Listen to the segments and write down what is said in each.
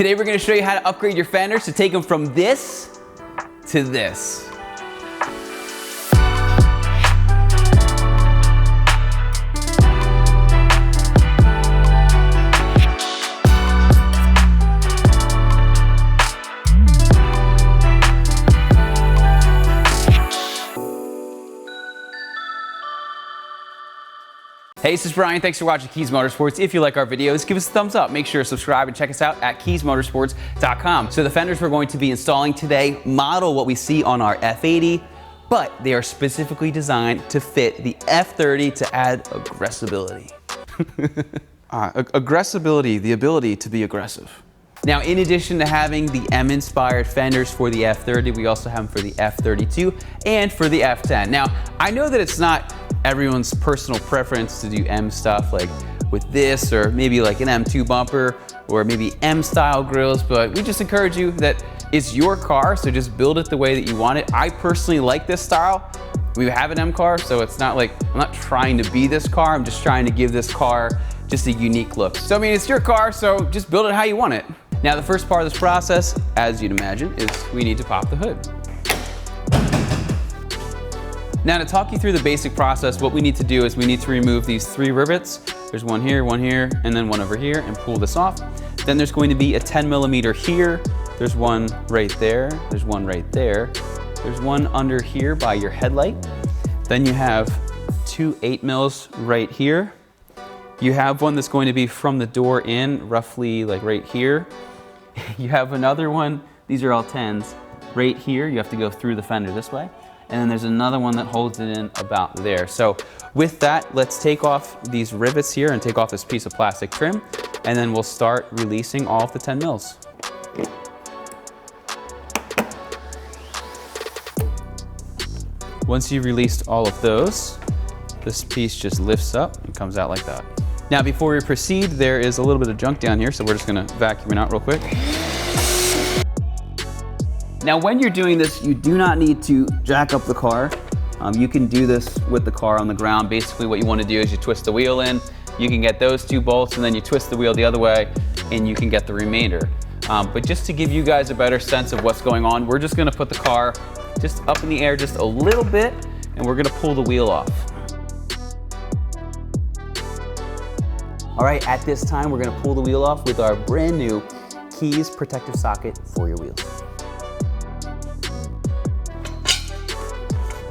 Today we're going to show you how to upgrade your fenders to take them from this to this. Hey, this is Brian. Thanks for watching Kies Motorsports. If you like our videos, give us a thumbs up. Make sure to subscribe and check us out at KiesMotorsports.com. So the fenders we're going to be installing today model what we see on our F80, but they are specifically designed to fit the F30 to add aggressibility. Aggressibility, the ability to be aggressive. Now, in addition to having the M-inspired fenders for the F30, we also have them for the F32 and for the F10. Now, I know that it's not everyone's personal preference to do M stuff like with this, or maybe like an M2 bumper, or maybe M style grills, but we just encourage you that it's your car, so just build it the way that you want it. I personally like this style. We have an M car, so it's not like, I'm not trying to be this car, I'm just trying to give this car just a unique look. So I mean, it's your car, so just build it how you want it. Now the first part of this process, as you'd imagine, is we need to pop the hood. Now to talk you through the basic process, what we need to do is we need to remove these 3 rivets. There's one here, and then one over here, and pull this off. Then there's going to be a 10mm here. There's one right there. There's one right there. There's one under here by your headlight. Then you have 2 8mm right here. You have one that's going to be from the door in, roughly like right here. You have another one, these are all 10s, right here. You have to go through the fender this way. And then there's another one that holds it in about there. So with that, let's take off these rivets here and take off this piece of plastic trim, and then we'll start releasing all of the 10mm. Once you've released all of those, this piece just lifts up and comes out like that. Now before we proceed, there is a little bit of junk down here, so we're just gonna vacuum it out real quick. Now when you're doing this, you do not need to jack up the car. You can do this with the car on the ground. Basically what you want to do is you twist the wheel in, you can get those 2 bolts, and then you twist the wheel the other way and you can get the remainder. But just to give you guys a better sense of what's going on, we're just going to put the car just up in the air just a little bit, and we're going to pull the wheel off. All right, at this time we're going to pull the wheel off with our brand new Kies protective socket for your wheels.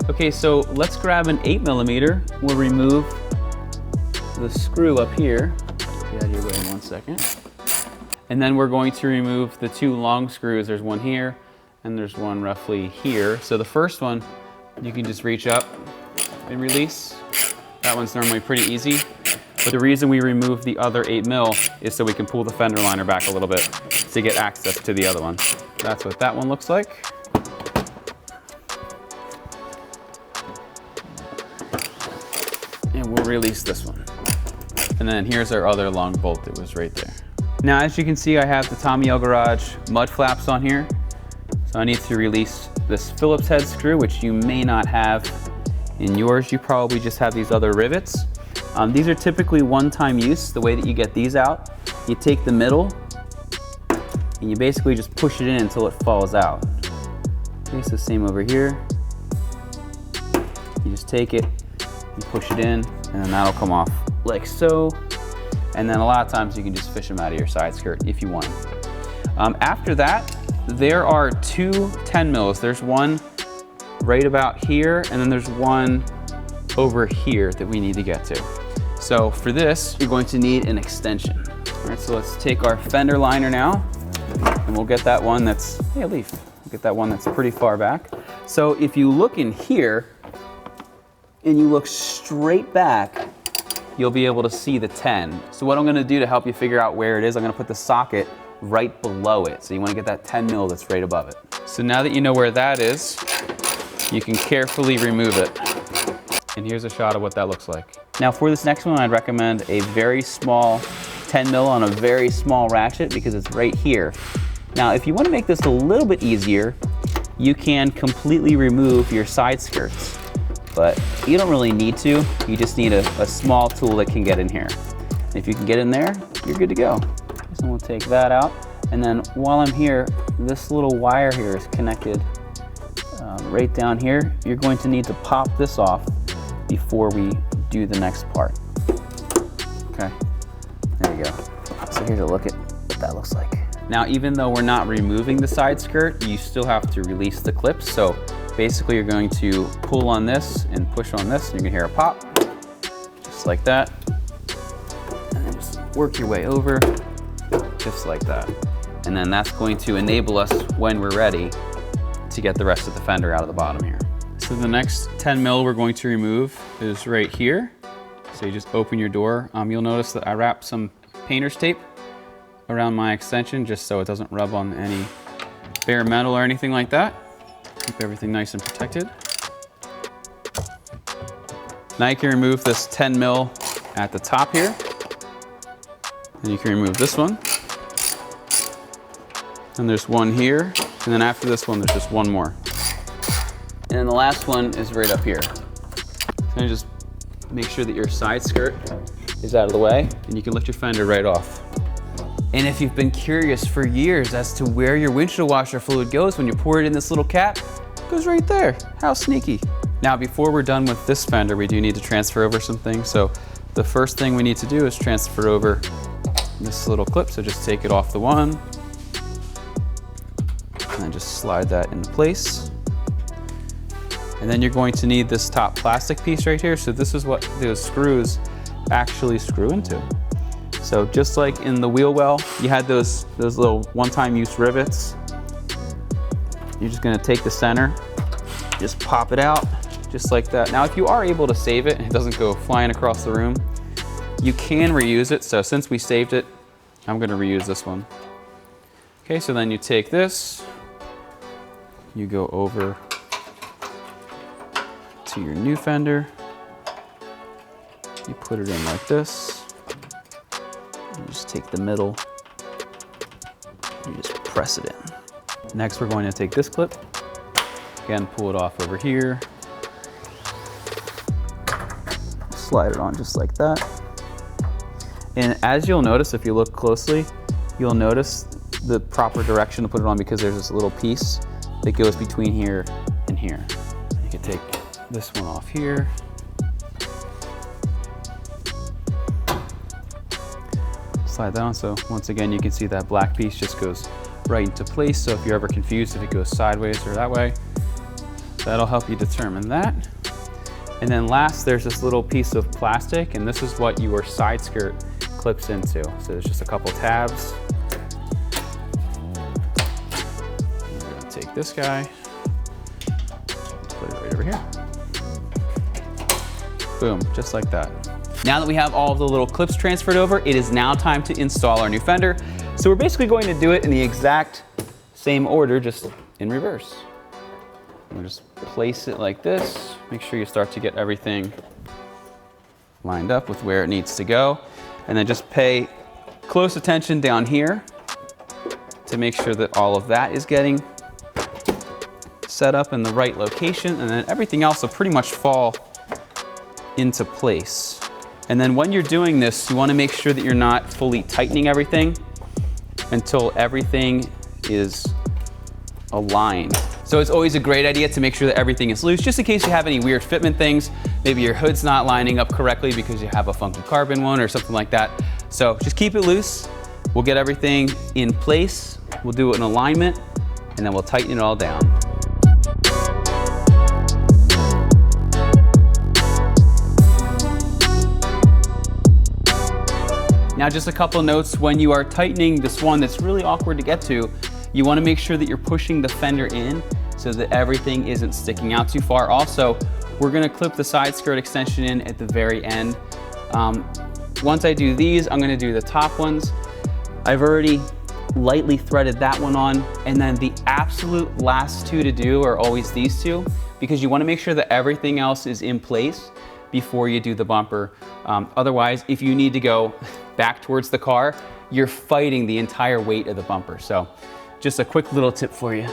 Okay, so let's grab an 8mm. We'll remove the screw up here. Get out of your way in 1 second. And then we're going to remove the 2 long screws. There's one here, and there's one roughly here. So the first one, you can just reach up and release. That one's normally pretty easy. But the reason we remove the other 8mm is so we can pull the fender liner back a little bit to get access to the other one. That's what that one looks like. And we'll release this one. And then here's our other long bolt that was right there. Now, as you can see, I have the Tommy L Garage mud flaps on here. So I need to release this Phillips head screw, which you may not have in yours. You probably just have these other rivets. These are typically one-time use. The way that you get these out, you take the middle and you basically just push it in until it falls out. Okay, so same over here. You just take it, you push it in, and then that'll come off like so. And then a lot of times you can just fish them out of your side skirt if you want. After that, there are 2 10mm. There's one right about here, and then there's one over here that we need to get to. So for this, you're going to need an extension. All right, so let's take our fender liner now, and we'll get that one that's, hey, Leaf, we'll get that one that's pretty far back. So if you look in here, and you look straight back, you'll be able to see the 10. So what I'm gonna do to help you figure out where it is, I'm gonna put the socket right below it. So you wanna get that 10mm that's right above it. So now that you know where that is, you can carefully remove it. And here's a shot of what that looks like. Now for this next one, I'd recommend a very small 10mm on a very small ratchet because it's right here. Now if you wanna make this a little bit easier, you can completely remove your side skirts. But you don't really need to. You just need a small tool that can get in here. And if you can get in there, you're good to go. So we'll take that out. And then while I'm here, this little wire here is connected right down here. You're going to need to pop this off before we do the next part. Okay, there you go. So here's a look at what that looks like. Now, even though we're not removing the side skirt, you still have to release the clips. So basically you're going to pull on this and push on this, and you're gonna hear a pop, just like that. And then just work your way over, just like that. And then that's going to enable us, when we're ready, to get the rest of the fender out of the bottom here. So the next 10 mil we're going to remove is right here. So you just open your door. You'll notice that I wrapped some painter's tape around my extension just so it doesn't rub on any bare metal or anything like that. Keep everything nice and protected. Now you can remove this 10 mil at the top here. And you can remove this one. And there's one here. And then after this one, there's just one more. And then the last one is right up here. So just make sure that your side skirt is out of the way, and you can lift your fender right off. And if you've been curious for years as to where your windshield washer fluid goes when you pour it in this little cap, it goes right there. How sneaky. Now, before we're done with this fender, we do need to transfer over some things. So the first thing we need to do is transfer over this little clip. So just take it off the one, and then just slide that into place. And then you're going to need this top plastic piece right here. So this is what those screws actually screw into. So just like in the wheel well, you had those little one-time use rivets. You're just gonna take the center, just pop it out, just like that. Now, if you are able to save it and it doesn't go flying across the room, you can reuse it. So since we saved it, I'm gonna reuse this one. Okay, so then you take this, you go over to your new fender, you put it in like this, you just take the middle, you just press it in. Next, we're going to take this clip, again, pull it off over here, slide it on just like that. And as you'll notice, if you look closely, you'll notice the proper direction to put it on because there's this little piece that goes between here and here. You can take this one off here. Slide that on, so once again you can see that black piece just goes right into place. So if you're ever confused if it goes sideways or that way, that'll help you determine that. And then last, there's this little piece of plastic, and this is what your side skirt clips into. So there's just a couple tabs. I'm gonna take this guy, put it right over here. Boom, just like that. Now that we have all of the little clips transferred over, it is now time to install our new fender. So we're basically going to do it in the exact same order, just in reverse. We'll just place it like this. Make sure you start to get everything lined up with where it needs to go. And then just pay close attention down here to make sure that all of that is getting set up in the right location. And then everything else will pretty much fall into place. And then when you're doing this, you want to make sure that you're not fully tightening everything until everything is aligned. So it's always a great idea to make sure that everything is loose, just in case you have any weird fitment things. Maybe your hood's not lining up correctly because you have a funky carbon one or something like that. So just keep it loose. We'll get everything in place. We'll do it in alignment, and then we'll tighten it all down. Now, just a couple notes. When you are tightening this one that's really awkward to get to, you want to make sure that you're pushing the fender in so that everything isn't sticking out too far. Also, we're going to clip the side skirt extension in at the very end. Once I do these, I'm going to do the top ones. I've already lightly threaded that one on, and then the absolute last two to do are always these two, because you want to make sure that everything else is in place before you do the bumper. Otherwise, if you need to go back towards the car, you're fighting the entire weight of the bumper. So just a quick little tip for you.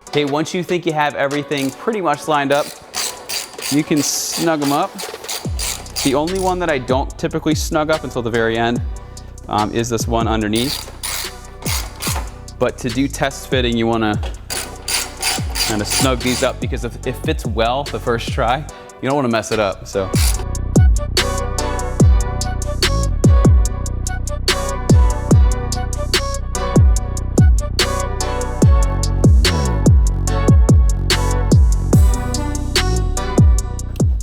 Okay, once you think you have everything pretty much lined up, you can snug them up. The only one that I don't typically snug up until the very end is this one underneath. But to do test fitting, you want to kind of snug these up, because if it fits well the first try, you don't want to mess it up. So.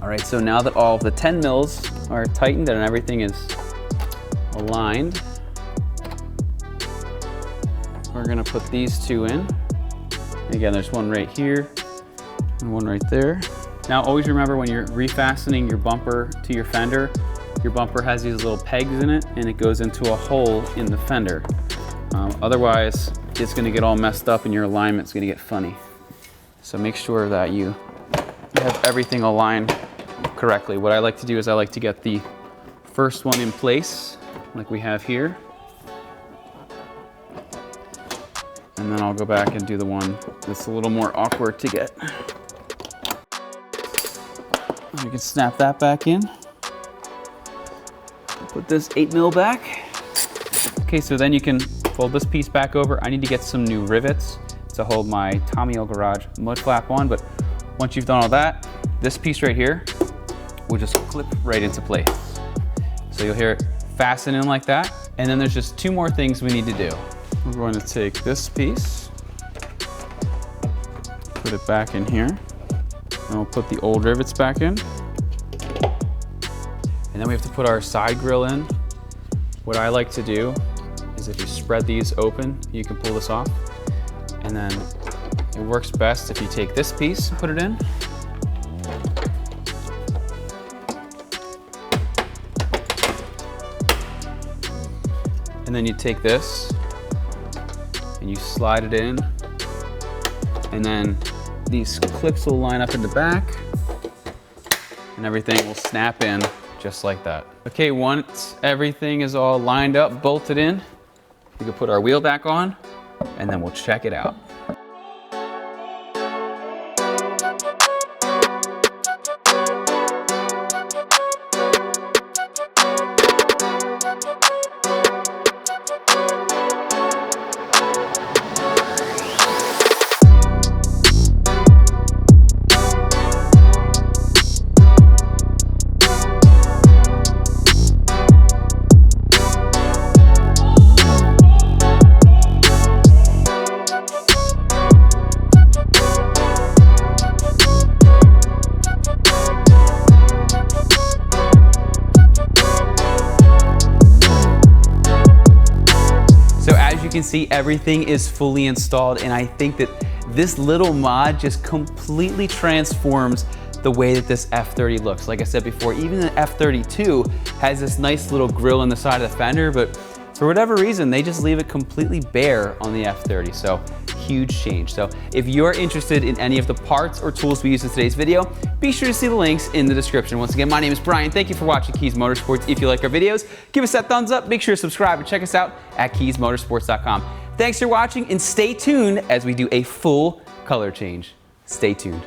All right, so now that all of the 10 mils are tightened and everything is aligned, we're gonna put these two in. Again, there's one right here and one right there. Now, always remember when you're refastening your bumper to your fender, your bumper has these little pegs in it and it goes into a hole in the fender. Otherwise, it's gonna get all messed up and your alignment's gonna get funny. So make sure that you have everything aligned correctly. What I like to do is I like to get the first one in place, like we have here. And then I'll go back and do the one that's a little more awkward to get. You can snap that back in. Put this 8 mil back. Okay, so then you can fold this piece back over. I need to get some new rivets to hold my Tommy O Garage mud flap on, but once you've done all that, this piece right here will just clip right into place. So you'll hear it fasten in like that. And then there's just 2 more things we need to do. We're going to take this piece, put it back in here, and we'll put the old rivets back in. And then we have to put our side grill in. What I like to do is if you spread these open, you can pull this off. And then it works best if you take this piece and put it in. And then you take this and you slide it in, and then these clips will line up in the back and everything will snap in just like that. Okay, once everything is all lined up, bolted in, we can put our wheel back on and then we'll check it out. You can see everything is fully installed, and I think that this little mod just completely transforms the way that this F30 looks. Like I said before, even the F32 has this nice little grill in the side of the fender, but for whatever reason, they just leave it completely bare on the F30. So huge change. So if you're interested in any of the parts or tools we use in today's video, be sure to see the links in the description. Once again, my name is Brian. Thank you for watching Kies Motorsports. If you like our videos, give us that thumbs up. Make sure to subscribe and check us out at kiesmotorsports.com. Thanks for watching and stay tuned as we do a full color change. Stay tuned.